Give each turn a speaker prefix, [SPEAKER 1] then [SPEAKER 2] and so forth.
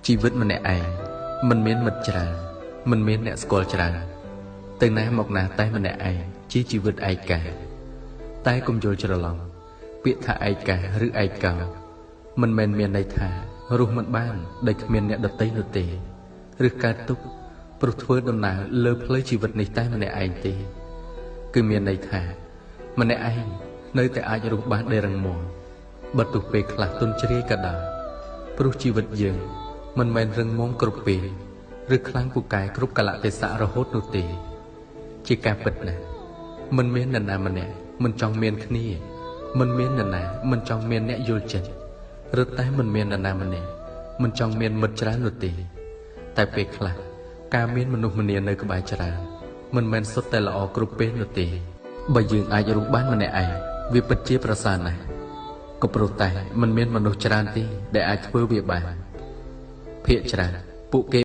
[SPEAKER 1] ជីវិតម្នាក់ឯងមិនមានមិត្តច្រើនមិនមានអ្នកស្គាល់ច្រើនទៅណាមកណាតែម្នាក់ឯងជាជីវិតឯកាតែកុំយល់ច្រឡំពាក្យថាឯកាឬឯកោមិនមែនមានន័យថារស់មិនបានដោយគ្មានអ្នកដទៃនោះទេឬកើតទុក្ខព្រោះធ្វើដំណើរលើផ្លូវជីវិតនេះតែម្នាក់ឯងទេគឺមានន័យថាម្នាក់ឯងនៅតែអាចរស់បានដោយរឹងមាំបើទោះពេលខ្លះទន់ជ្រាយក៏ដោយព្រោះជីវិតយើងមិនមែនរឹងមាំគ្រប់ពេលឬខ្លាំងពូកែគ្រប់កលៈទេសៈរហូតនោះទេជាការពិតណាស់មិនមាននរណាម្នាក់មិនចង់មានគ្នាមិនមាននរណាមិនចង់មានអ្នកយល់ចិត្តឬតែមិនមាននរណាម្នាក់មិនចង់មានមិត្តច្រើននោះទេតែពេលខ្លះការមានមនុស្សម្នានៅក្បែរច្រើនមិនមែនសុទ្ធតែល្អគ្រប់ពេលនោះទេបើយើងអាចរស់បានម្នាក់ឯងវាពិតជាប្រសើរណាស់ក៏ព្រោះតែមិនមានមនុស្សច្រើនទេដែលអាចធ្វើវាបានភាគច្រើនពួកគេ